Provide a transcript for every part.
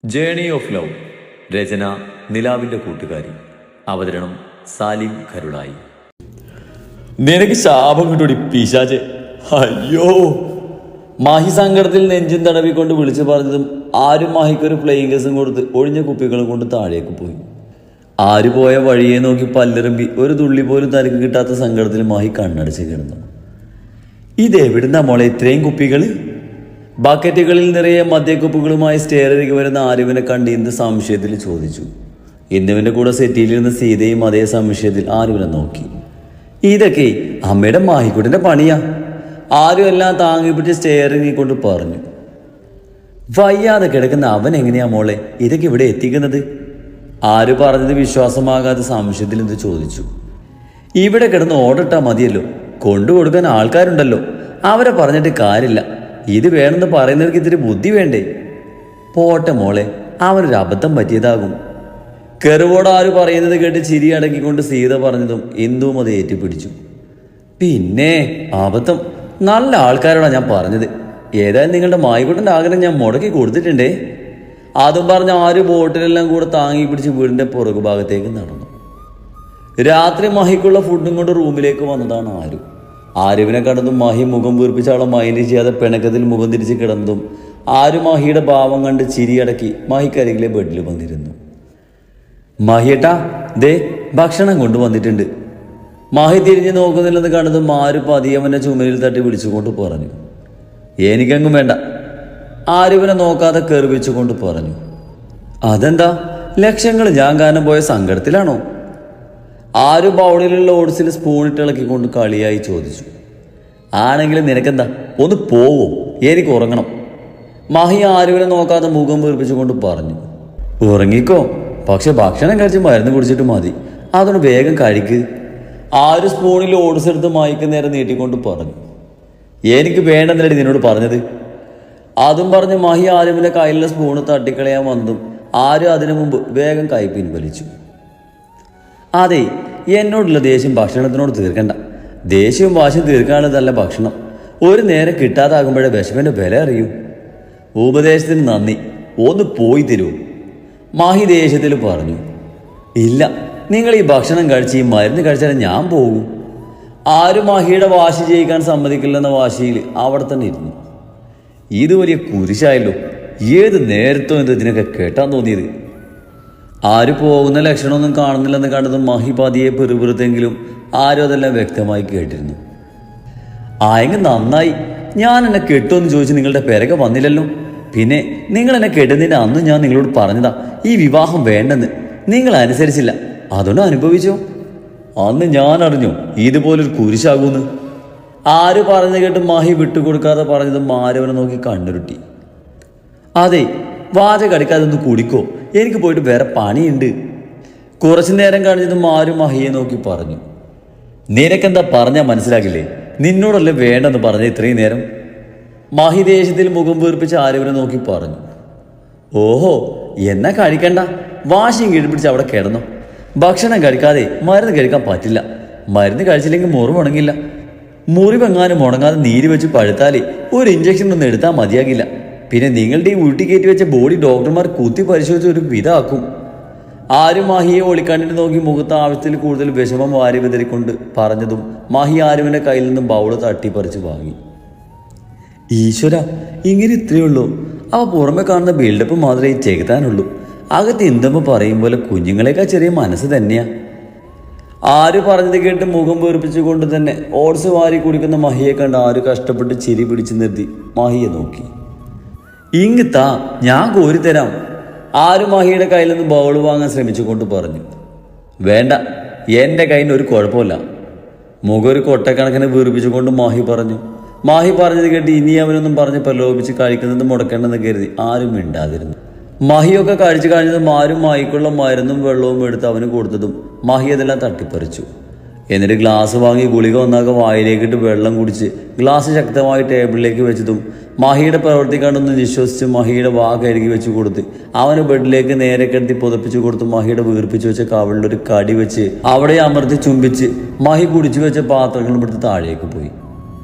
Journey of love. രചന നിലാവിൻ്റെ കൂട്ടുകാരി. അവതരണം സാലിം കരുളായി. നിനക്ക് ശാപം കിട്ടൂടി പിശാചെ. അയ്യോ! മാഹി സങ്കടത്തിൽ നെഞ്ചും തടവിക്കൊണ്ട് വിളിച്ചു പറഞ്ഞതും ആരും മാഹിക്കൊരു പ്ലേയിങ് കേസും കൊടുത്ത് ഒഴിഞ്ഞ കുപ്പികളും കൊണ്ട് താഴേക്ക് പോയി. ആര് പോയ വഴിയെ നോക്കി പല്ലിറമ്പി ഒരു തുള്ളി പോലും തലക്ക് കിട്ടാത്ത സങ്കടത്തിൽ മാഹി കണ്ണടച്ച് കിടന്നു. ഇതെവിടുന്ന മോളെ ഇത്രയും കുപ്പികൾ? ബക്കറ്റുകളിൽ നിറയെ മദ്യക്കുപ്പികളുമായി സ്റ്റേറിലേക്ക് വരുന്ന ആരുവിനെ കണ്ട് ഇന്ദു സംശയത്തിൽ ചോദിച്ചു. ഇന്ദുവിൻ്റെ കൂടെ സെറ്റിയിലിരുന്ന സീതയും അതേ സംശയത്തിൽ ആരുവിനെ നോക്കി. ഇതൊക്കെ അമ്മയുടെ മാഹിക്കുട്ടിൻ്റെ പണിയാ. ആരും എല്ലാം താങ്ങിപ്പിടിച്ച് സ്റ്റെയറിംഗിൽ കൊണ്ട് പറഞ്ഞു. വയ്യാതെ കിടക്കുന്ന അവൻ എങ്ങനെയാ മോളെ ഇതൊക്കെ ഇവിടെ എത്തിക്കുന്നത്? ആര് പറഞ്ഞത് വിശ്വാസമാകാതെ സംശയത്തിൽ എന്ത് ചോദിച്ചു. ഇവിടെ കിടന്ന് ഓടിട്ടാ മതിയല്ലോ, കൊണ്ടുകൊടുക്കാൻ ആൾക്കാരുണ്ടല്ലോ, അവരെ പറഞ്ഞിട്ട് കാര്യമില്ല. ഇത് വേണമെന്ന് പറയുന്നവർക്ക് ഇത്തിരി ബുദ്ധി വേണ്ടേ? പോട്ടെ മോളെ, അവനൊരു അബദ്ധം പറ്റിയതാകും. കെറുവോട് ആര് പറയുന്നത് കേട്ട് ചിരി അടക്കിക്കൊണ്ട് സീത പറഞ്ഞതും ഇന്ദുവും അത് ഏറ്റുപിടിച്ചു. പിന്നെ അബദ്ധം നല്ല ആൾക്കാരോടാണ് ഞാൻ പറഞ്ഞത്. ഏതായാലും നിങ്ങളുടെ മായിക്കുട്ടൻ്റെ ആഗ്രഹം ഞാൻ മുടക്കി കൊടുത്തിട്ടുണ്ടേ. അതും പറഞ്ഞ് ആര് ബോട്ടിലെല്ലാം കൂടെ താങ്ങി പിടിച്ച് വീടിൻ്റെ പുറകുഭാഗത്തേക്ക് നടന്നു. രാത്രി മാഹിക്കുള്ള ഫുഡും കൊണ്ട് റൂമിലേക്ക് വന്നതാണ് ആരു. ആരുവിനെ കണ്ടതും മാഹി മുഖം വീർപ്പിച്ച് അവളെ മൈൻഡ് ചെയ്യാതെ പിണക്കത്തിൽ മുഖം തിരിച്ച് കിടന്നതും ആരു മാഹിയുടെ ഭാവം കണ്ട് ചിരിയടക്കി മാഹിക്കരികിലെ ബെഡിൽ വന്നിരുന്നു. മാഹിയേട്ടാ, ദേ ഭക്ഷണം കൊണ്ടുവന്നിട്ടുണ്ട്. മാഹി തിരിഞ്ഞ് നോക്കുന്നില്ലെന്ന് കണ്ടതും ആരു പതിയവൻ്റെ ചുമലിൽ തട്ടി വിളിച്ചുകൊണ്ട് പറഞ്ഞു. എനിക്കെങ്ങും വേണ്ട, ആരുവിനെ നോക്കാതെ കെറുവിച്ചുകൊണ്ട് പറഞ്ഞു. അതെന്താ, ലക്ഷങ്ങൾ ഞാൻ കാരണം പോയ സങ്കടത്തിലാണോ? ആരു ബൗളിലുള്ള ഓട്സിൽ സ്പൂണിട്ട് ഇളക്കിക്കൊണ്ട് കളിയായി ചോദിച്ചു. ആണെങ്കിലും നിനക്കെന്താ, ഒന്ന് പോവോ, എനിക്ക് ഉറങ്ങണം. മാഹി ആരുവിനെ നോക്കാതെ മുഖം വീർപ്പിച്ചുകൊണ്ട് പറഞ്ഞു. ഉറങ്ങിക്കോ, പക്ഷെ ഭക്ഷണം കഴിച്ച് മരുന്ന് കുടിച്ചിട്ട് മതി, അതുകൊണ്ട് വേഗം കഴിക്ക്. ആര് സ്പൂണിൽ ഓട്സ് എടുത്ത് മായിക്ക് നേരെ നീട്ടിക്കൊണ്ട് പറഞ്ഞു. എനിക്ക് വേണ്ടെന്നല്ലേ നിന്നോട് പറഞ്ഞത്? അതും പറഞ്ഞ് മാഹി ആരുവിൻ്റെ കയ്യിലുള്ള സ്പൂണ് തട്ടിക്കളയാൻ വന്നതും ആര് അതിനു മുമ്പ് വേഗം കൈ പിൻവലിച്ചു. അതെ, എന്നോടുള്ള ദേഷ്യം ഭക്ഷണത്തിനോട് തീർക്കണ്ട. ദേഷ്യവും വാശിയും തീർക്കാനുള്ളതല്ല ഭക്ഷണം. ഒരു നേരം കിട്ടാതാകുമ്പോഴേ വിശപ്പിൻ്റെ വില അറിയൂ. ഉപദേശത്തിന് നന്ദി, ഒന്ന് പോയി തരൂ, മാഹി ദേഷ്യത്തിൽ പറഞ്ഞു. ഇല്ല, നിങ്ങൾ ഈ ഭക്ഷണം കഴിച്ച് ഈ മരുന്ന് കഴിച്ചാൽ ഞാൻ പോകും. ആരും മാഹിയുടെ വാശി ജയിക്കാൻ സമ്മതിക്കില്ലെന്ന വാശിയിൽ അവിടെ തന്നെ ഇരുന്നു. ഇത് വലിയ കുരിശായല്ലോ, ഏത് നേരത്തോ എന്ത് ഇതിനൊക്കെ കേട്ടാൻ തോന്നിയത്. ആര് പോകുന്ന ലക്ഷണമൊന്നും കാണുന്നില്ലെന്ന് കണ്ടതും മാഹി പതിയെ പെറുപെറുത്തെങ്കിലും ആരും അതെല്ലാം വ്യക്തമായി കേട്ടിരുന്നു. ആയെങ്കിൽ നന്നായി, ഞാൻ എന്നെ കെട്ടുമെന്ന് ചോദിച്ച് നിങ്ങളുടെ പിറകെ വന്നില്ലല്ലോ. പിന്നെ നിങ്ങൾ എന്നെ കെട്ടുന്നതിന് അന്ന് ഞാൻ നിങ്ങളോട് പറഞ്ഞതാ ഈ വിവാഹം വേണ്ടെന്ന്. നിങ്ങൾ അനുസരിച്ചില്ല, അതുകൊണ്ട് അനുഭവിച്ചോ. അന്ന് ഞാൻ അറിഞ്ഞു ഇതുപോലൊരു കുരിശാകൂന്ന്. ആര് പറഞ്ഞു കേട്ട് മാഹി വിട്ടുകൊടുക്കാതെ പറഞ്ഞതും ആരവനെ നോക്കി കണ്ണുരുട്ടി. അതെ, വാചകം അടിക്കാതെ ഒന്ന് കുടിക്കോ, എനിക്ക് പോയിട്ട് വേറെ പണിയുണ്ട്. കുറച്ചു നേരം കഴിഞ്ഞതും ആരും മാഹിയെ നോക്കി പറഞ്ഞു. നിനക്കെന്താ പറഞ്ഞാൽ മനസ്സിലാക്കില്ലേ? നിന്നോടല്ലേ വേണ്ടെന്ന് പറഞ്ഞ ഇത്രയും നേരം? മാഹി ദേഷ്യത്തിൽ മുഖം വീർപ്പിച്ച് ആരവനെ നോക്കി പറഞ്ഞു. ഓഹോ, എന്നാ കഴിക്കണ്ട, വാശിയും കീഴ്പിടിച്ച് അവിടെ കിടന്നു. ഭക്ഷണം കഴിക്കാതെ മരുന്ന് കഴിക്കാൻ പറ്റില്ല. മരുന്ന് കഴിച്ചില്ലെങ്കിൽ മുറിവുണങ്ങില്ല. മുറിവെങ്ങാനും ഉണങ്ങാതെ നീര് വെച്ച് പഴുത്താലേ ഒരു ഇഞ്ചക്ഷൻ ഒന്നും എടുത്താൽ മതിയാകില്ല. പിന്നെ നിങ്ങളുടെ ഈ ഉരുട്ടി കയറ്റി വെച്ച ബോഡി ഡോക്ടർമാർ കുത്തി പരിശോധിച്ച് ഒരു വിധാക്കും. ആരും മാഹിയെ ഒളിക്കണ്ണിട്ട് നോക്കി മുഖത്ത് ആവശ്യത്തിൽ കൂടുതൽ വിഷമം വാരി വിതറിക്കൊണ്ട് പറഞ്ഞതും മാഹി ആരുവിൻ്റെ കയ്യിൽ നിന്നും ബൗള് തട്ടിപ്പറിച്ച് വാങ്ങി. ഈശ്വര, ഇങ്ങനെ ഇത്രയേ ഉള്ളൂ? അവ പുറമെ കാണുന്ന ബിൽഡപ്പ് മാത്രമേ ചെകുത്താനുള്ളൂ. അകത്ത് എന്തുമ്പോൾ പറയും പോലെ കുഞ്ഞുങ്ങളെക്കാൾ ചെറിയ മനസ്സ് തന്നെയാ. ആര് പറഞ്ഞത് കേട്ട് മുഖം വീർപ്പിച്ചുകൊണ്ട് തന്നെ ഓട്സ് വാരി കുടിക്കുന്ന മഹിയെ കണ്ട് ആര് കഷ്ടപ്പെട്ട് ചിരി പിടിച്ചു നിർത്തി മാഹിയെ നോക്കി. ഇങ്ങിത്താ, ഞാൻ കോരിത്തരാം. ആര് മാഹിയുടെ കയ്യിൽ നിന്ന് ബൗൾ വാങ്ങാൻ ശ്രമിച്ചുകൊണ്ട് പറഞ്ഞു. വേണ്ട, എൻ്റെ കയ്യിൽ ഒരു കുഴപ്പമില്ല. മുഖം ഒരു കൊട്ടക്കണക്കിന് വീർപ്പിച്ചുകൊണ്ട് മാഹി പറഞ്ഞു. മാഹി പറഞ്ഞത് കേട്ട് ഇനി അവനൊന്നും പറഞ്ഞ് പ്രലോഭിച്ച് കഴിക്കുന്നത് മുടക്കേണ്ടെന്ന് കരുതി ആരും മിണ്ടാതിരുന്നു. മാഹിയൊക്കെ കഴിച്ചു കഴിഞ്ഞതും ആരും മാഹിക്കുള്ള മരുന്നും വെള്ളവും എടുത്ത് അവന് കൊടുത്തതും മാഹി അതെല്ലാം തട്ടിപ്പറിച്ചു. എന്നിട്ട് ഗ്ലാസ് വാങ്ങി ഗുളിക ഒന്നാകെ വായിലേക്കിട്ട് വെള്ളം കുടിച്ച് ഗ്ലാസ് ശക്തമായി ടേബിളിലേക്ക് വെച്ചതും മാഹിയുടെ പ്രവൃത്തി കണ്ടൊന്ന് വിശ്വസിച്ച് മാഹിയുടെ വാ കഴുകി വെച്ച് കൊടുത്ത് അവന് ബെഡിലേക്ക് നേരെ കിടത്തി പുതപ്പിച്ചു കൊടുത്ത് മാഹിയുടെ വീർപ്പിച്ചു വെച്ച കവിളിലൊരു കടി വെച്ച് അവിടെ അമർത്തി ചുംബിച്ച് മാഹി കുടിച്ചു വെച്ച പാത്രങ്ങളും എടുത്ത് താഴേക്ക് പോയി.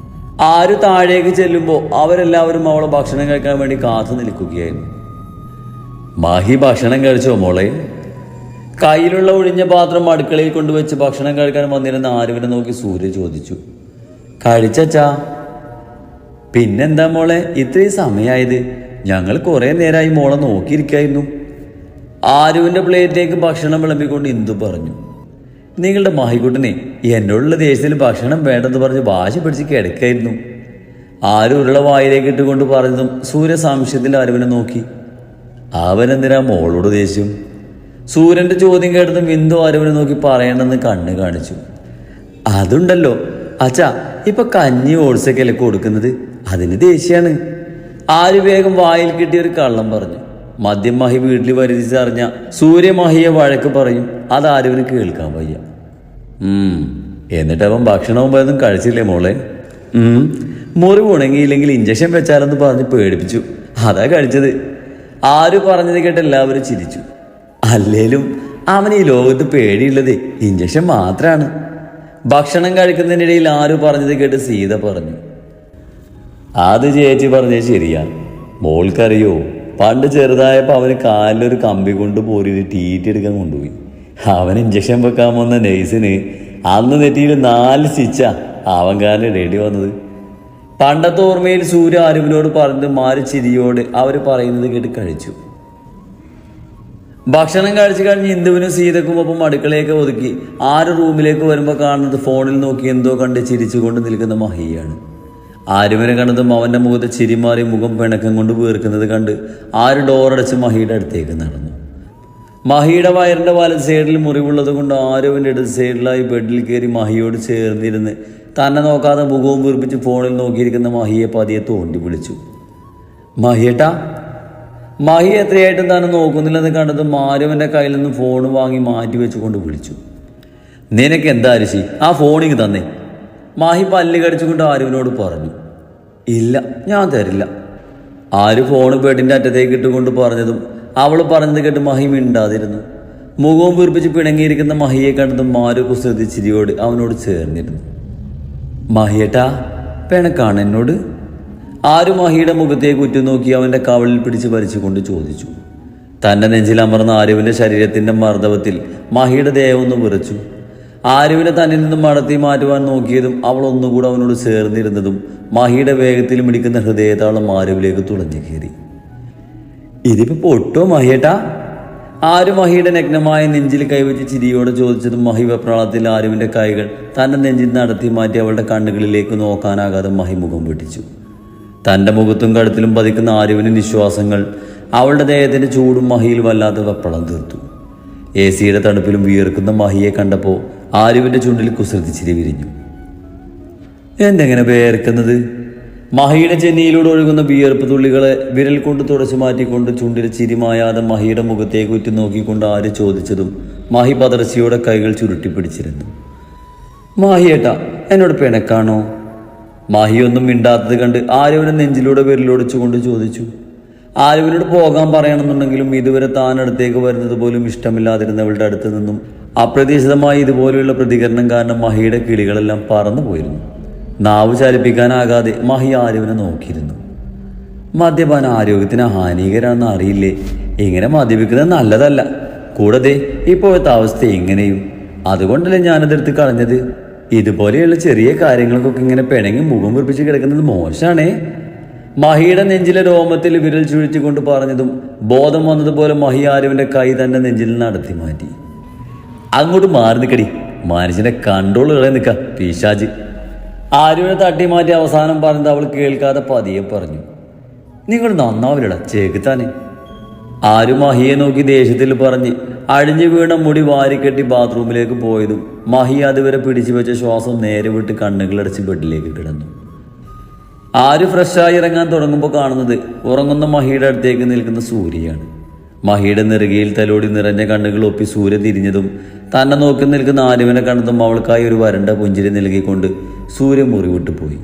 ആര് താഴേക്ക് ചെല്ലുമ്പോൾ അവരെല്ലാവരും അവളെ ഭക്ഷണം കഴിക്കാൻ വേണ്ടി കാത്തു നിൽക്കുകയായിരുന്നു. മാഹി ഭക്ഷണം കഴിച്ചോ മോളെ? കയ്യിലുള്ള ഒഴിഞ്ഞ പാത്രം അടുക്കളയിൽ കൊണ്ടുവച്ച് ഭക്ഷണം കഴിക്കാൻ വന്നിരുന്ന ആരുവിനെ നോക്കി സൂര്യ ചോദിച്ചു. കഴിച്ചാ? പിന്നെന്താ മോളെ ഇത്രയും സമയമായത്? ഞങ്ങൾ കുറെ നേരമായി മോളെ നോക്കിയിരിക്കായിരുന്നു. ആരുവിന്റെ പ്ലേറ്റിലേക്ക് ഭക്ഷണം വിളമ്പിക്കൊണ്ട് ഇന്ദു പറഞ്ഞു. നിങ്ങളുടെ മാഹിക്കുട്ടനെ എന്നോടുള്ള ദേഷ്യത്തിൽ ഭക്ഷണം വേണ്ടെന്ന് പറഞ്ഞ് വാശി പിടിച്ച് കിടക്കായിരുന്നു. ആരും ഉരുള വായിലേക്ക് ഇട്ടുകൊണ്ട് പറഞ്ഞതും സൂര്യ സംശയത്തിൽ ആരുവിനെ നോക്കി. അവനെന്തിനാ മോളോട് ദേഷ്യം? സൂര്യന്റെ ചോദ്യം കേട്ടതും ഇന്ദു ആരുവിനെ നോക്കി പറയണമെന്ന് കണ്ണ് കാണിച്ചു. അതുണ്ടല്ലോ അച്ഛാ, ഇപ്പൊ കഞ്ഞി ഓട്സൊക്കെയല്ലേ കൊടുക്കുന്നത്, അതിന് ദേഷ്യാണ്. ആര് വേഗം വായിൽ കിട്ടിയ ഒരു കള്ളം പറഞ്ഞു. മദ്യം മാഹി വീട്ടിൽ വരുതിച്ചറിഞ്ഞ സൂര്യ മാഹിയെ വഴക്ക് പറയും. അത് ആരുവിന് കേൾക്കാൻ വയ്യ. എന്നിട്ട് അവൻ ഭക്ഷണവും പോയതും കഴിച്ചില്ലേ മോളെ? മുറിവ് ഉണങ്ങിയില്ലെങ്കിൽ ഇഞ്ചക്ഷൻ വെച്ചാലെന്ന് പറഞ്ഞ് പേടിപ്പിച്ചു, അതാ കഴിച്ചത്. ആര് പറഞ്ഞത് കേട്ട് എല്ലാവരും ചിരിച്ചു. അല്ലേലും അവൻ ഈ ലോകത്ത് പേടിയുള്ളത് ഇഞ്ചക്ഷൻ മാത്രമാണ്. ഭക്ഷണം കഴിക്കുന്നതിനിടയിൽ ആര് പറഞ്ഞത് കേട്ട് സീത പറഞ്ഞു. അത് ചേച്ചി പറഞ്ഞത് ശരിയാ. മോൾക്കറിയോ, പണ്ട് ചെറുതായപ്പോൾ അവന് കാലിലൊരു കമ്പി കൊണ്ട് പോരിട്ട് ടീറ്റെടുക്കാൻ കൊണ്ടുപോയി. അവൻ ഇഞ്ചക്ഷൻ വെക്കാൻ വന്ന നഴ്സിന് അന്ന് നെറ്റിയിൽ 4 സ്റ്റിച്ചാ അവൻ കാലിൽ റെഡി വന്നത്. പണ്ടത്തെ ഓർമ്മയിൽ സൂര്യ ആരുവിനോട് പറഞ്ഞത് മാറി ചിരിയോട് അവർ പറയുന്നത് കേട്ട് കഴിച്ചു. ഭക്ഷണം കഴിച്ചു കഴിഞ്ഞ് ഇന്ദുവിനും സീതക്കും ഒപ്പം അടുക്കളയൊക്കെ ഒതുക്കി ആര് റൂമിലേക്ക് വരുമ്പോൾ കാണുന്നത് ഫോണിൽ നോക്കി എന്തോ കണ്ട് ചിരിച്ചുകൊണ്ട് നിൽക്കുന്ന മഹിയാണ്. ആരുവിനെ കണ്ടതും അവൻ്റെ മുഖത്ത് ചിരിമാറി മുഖം പിണക്കം കൊണ്ട് വീർക്കുന്നത് കണ്ട് ആര് ഡോറടച്ച് മഹിയുടെ അടുത്തേക്ക് നടന്നു. മഹിയുടെ വയറിൻ്റെ വലത് സൈഡിൽ മുറിവുള്ളത് കൊണ്ട് ആരുവിൻ്റെ ഇടത് സൈഡിലായി ബെഡിൽ കയറി മഹിയോട് ചേർന്നിരുന്ന് തന്നെ നോക്കാതെ മുഖവും വീർപ്പിച്ച് ഫോണിൽ നോക്കിയിരിക്കുന്ന മഹിയെ പതിയെ തോണ്ടി വിളിച്ചു. മഹിയേട്ടാ. മഹി എത്രയായിട്ടും തന്നെ നോക്കുന്നില്ലെന്ന് കണ്ടതും ആരുവിൻ്റെ കയ്യിൽ നിന്ന് ഫോൺ വാങ്ങി മാറ്റി വെച്ചുകൊണ്ട് വിളിച്ചു. നിനക്ക് എന്താ അരിശി, ആ ഫോണിങ് തന്നെ? മാഹി പല്ല് കടിച്ചുകൊണ്ട് ആരുവിനോട് പറഞ്ഞു. ഇല്ല, ഞാൻ തരില്ല. ആര് ഫോണ് ബെഡിൻ്റെ അറ്റത്തേക്ക് ഇട്ടുകൊണ്ട് പറഞ്ഞതും അവൾ പറഞ്ഞത് കേട്ട് മഹി മിണ്ടാതിരുന്നു. മുഖവും വീർപ്പിച്ച് പിണങ്ങിയിരിക്കുന്ന മഹിയെ കണ്ടതും ആരു കുസൃതി ചിരിയോട് അവനോട് ചേർന്നിരുന്നു. മഹിയേട്ടാ, പിണക്കാണ് എന്നോട്? ആരു മഹിയുടെ മുഖത്തേക്ക് ഉറ്റുനോക്കി അവൻ്റെ കവളിൽ പിടിച്ച് വലിച്ചുകൊണ്ട് ചോദിച്ചു. തൻ്റെ നെഞ്ചിൽ അമർന്ന ആരുവിൻ്റെ ശരീരത്തിൻ്റെ മർദ്ദവത്തിൽ മഹിയുടെ ദേഹമൊന്ന് വിറച്ചു. ആരുവിനെ തന്നിൽ നിന്നും മടത്തി മാറ്റുവാൻ നോക്കിയതും അവൾ ഒന്നുകൂടെ അവനോട് ചേർന്നിരുന്നതും മഹിയുടെ വേഗത്തിൽ മിടിക്കുന്ന ഹൃദയതാളം ആരുവിലേക്ക് തുളഞ്ഞു കയറി. ഇതിപ്പോ പൊട്ടോ മഹിയേട്ടാ? ആരു മഹിയുടെ നഗ്നമായ നെഞ്ചിൽ കൈവച്ച് ചിരിയോടെ ചോദിച്ചതും മഹി വെപ്രാളത്തിൽ ആരുവിൻ്റെ കൈകൾ തൻ്റെ നെഞ്ചിൽ നടത്തി മാറ്റി അവളുടെ കണ്ണുകളിലേക്ക് നോക്കാനാകാതെ മഹി മുഖം വെട്ടിച്ചു. തൻ്റെ മുഖത്തും കഴുത്തിലും പതിക്കുന്ന ആരുവിൻ്റെ നിശ്വാസങ്ങൾ അവളുടെ ദേഹത്തിൻ്റെ ചൂടും മഹിയിൽ വല്ലാത്ത വെപ്രളം തീർത്തു. AC-യുടെ തണുപ്പിലും വിയർക്കുന്ന മഹിയെ കണ്ടപ്പോൾ ആരുവിൻ്റെ ചുണ്ടിൽ കുസൃതി ചിരി വിരിഞ്ഞു. എന്തെങ്ങനെ വേർക്കുന്നത്? മഹിയുടെ ചെന്നിയിലൂടെ ഒഴുകുന്ന വിയർപ്പ് തുള്ളികളെ വിരൽ കൊണ്ട് തുടച്ചു മാറ്റിക്കൊണ്ട് ചുണ്ടിൽ ചിരി മായാതെ മഹിയുടെ മുഖത്തേക്ക് ഉറ്റു നോക്കിക്കൊണ്ട് ആര് ചോദിച്ചതും മഹി പതർച്ചയോടെ കൈകൾ ചുരുട്ടിപ്പിടിച്ചിരുന്നു. മാഹിയേട്ടാ, എന്നോട് പിണക്കാണോ? മഹിയൊന്നും മിണ്ടാത്തത് കണ്ട് ആരുവിനെ നെഞ്ചിലൂടെ വിരലൊടിച്ചുകൊണ്ട് ചോദിച്ചു. ആരുവിനോട് പോകാൻ പറയണമെന്നുണ്ടെങ്കിലും ഇതുവരെ താൻ അടുത്തേക്ക് വരുന്നത് പോലും ഇഷ്ടമില്ലാതിരുന്നവളുടെ അടുത്ത് നിന്നും അപ്രതീക്ഷിതമായി ഇതുപോലെയുള്ള പ്രതികരണം കാരണം മഹിയുടെ കിളികളെല്ലാം പറന്നു പോയിരുന്നു. നാവ് ചലിപ്പിക്കാനാകാതെ മഹി ആരുവിനെ നോക്കിയിരുന്നു. മദ്യപാനം ആരോഗ്യത്തിന് ഹാനികരാണെന്ന് അറിയില്ലേ? ഇങ്ങനെ മദ്യപിക്കുന്നത് നല്ലതല്ല. കൂടാതെ ഇപ്പോഴത്തെ അവസ്ഥ എങ്ങനെയും, അതുകൊണ്ടല്ലേ ഞാനതെടുത്ത് കളഞ്ഞത്. ഇതുപോലെയുള്ള ചെറിയ കാര്യങ്ങൾക്കൊക്കെ ഇങ്ങനെ പിണങ്ങി മുഖം വീർപ്പിച്ച് കിടക്കുന്നത് മോശമാണേ. മഹിയുടെ നെഞ്ചിലെ രോമത്തിൽ വിരൽ ചുഴിച്ചുകൊണ്ട് പറഞ്ഞതും ബോധം വന്നതുപോലെ മഹി ആരുവിൻ്റെ കൈ തൻ്റെ നെഞ്ചിൽ നടത്തി മാറ്റി. അങ്ങോട്ട് മാറി നിൽക്കടി, മനുഷ്യനെ കൺട്രോൾ കളയാൻ നിൽക്ക പിശാച്. ആരുവിനെ തട്ടി മാറ്റി അവസാനം പറഞ്ഞത് അവൾ കേൾക്കാതെ പതിയെ പറഞ്ഞു. നിങ്ങൾ നന്നാവില്ലടാ ചേക്കുത്താനെ. ആരു മഹിയെ നോക്കി ദേഷ്യത്തിൽ പറഞ്ഞ് അഴിഞ്ഞു വീണ മുടി വാരിക്കെട്ടി ബാത്റൂമിലേക്ക് പോയതും മഹി അതുവരെ പിടിച്ചു വെച്ച ശ്വാസം നേരെ വിട്ട് കണ്ണുകളടച്ച് ബെഡിലേക്ക് കിടന്നു. ആര് ഫ്രഷായി ഇറങ്ങാൻ തുടങ്ങുമ്പോൾ കാണുന്നത് ഉറങ്ങുന്ന മഹിയുടെ അടുത്തേക്ക് നിൽക്കുന്ന സൂര്യയാണ്. മഹിയുടെ നെറുകയിൽ തലോടി നിറഞ്ഞ കണ്ണുകൾ ഒപ്പി സൂര്യ തിരിഞ്ഞതും തന്നെ നോക്കി നിൽക്കുന്ന ആരുവിനെ കണ്ടതും അവൾക്കായി ഒരു വരണ്ട പുഞ്ചിരി നൽകിക്കൊണ്ട് സൂര്യ മുറിവിട്ടു പോയി.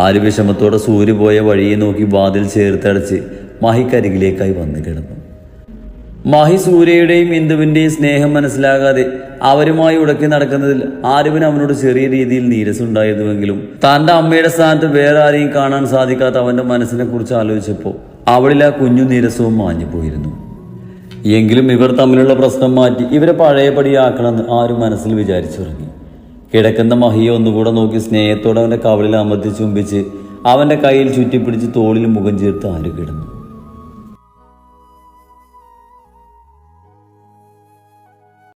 ആര് വിഷമത്തോടെ സൂര്യ പോയ വഴിയെ നോക്കി വാതിൽ ചേർത്തടച്ച് മഹിക്കരികിലേക്കായി വന്നു കിടന്നു. മഹി സൂര്യയുടെയും ഇന്ദുവിൻ്റെയും സ്നേഹം മനസ്സിലാകാതെ അവരുമായി ഉടക്കി നടക്കുന്നതിൽ ആരുവിന് അവനോട് ചെറിയ രീതിയിൽ നീരസുണ്ടായിരുന്നുവെങ്കിലും തൻ്റെ അമ്മയുടെ സ്ഥാനത്ത് വേറെ ആരെയും കാണാൻ സാധിക്കാത്ത അവൻ്റെ മനസ്സിനെ കുറിച്ച് ആലോചിച്ചപ്പോൾ അവളിൽ ആ കുഞ്ഞു നീരസവും മാഞ്ഞു പോയിരുന്നു. എങ്കിലും ഇവർ തമ്മിലുള്ള പ്രശ്നം മാറ്റി ഇവരെ പഴയപടിയാക്കണമെന്ന് ആരും മനസ്സിൽ വിചാരിച്ചിറങ്ങി. കിടക്കുന്ന മഹിയെ ഒന്നുകൂടെ നോക്കി സ്നേഹത്തോടെ അവൻ്റെ കവളിൽ അമർത്തി ചുംബിച്ച് അവൻ്റെ കയ്യിൽ ചുറ്റിപ്പിടിച്ച് തോളിൽ മുഖം ചേർത്ത് ആര് കിടന്നു.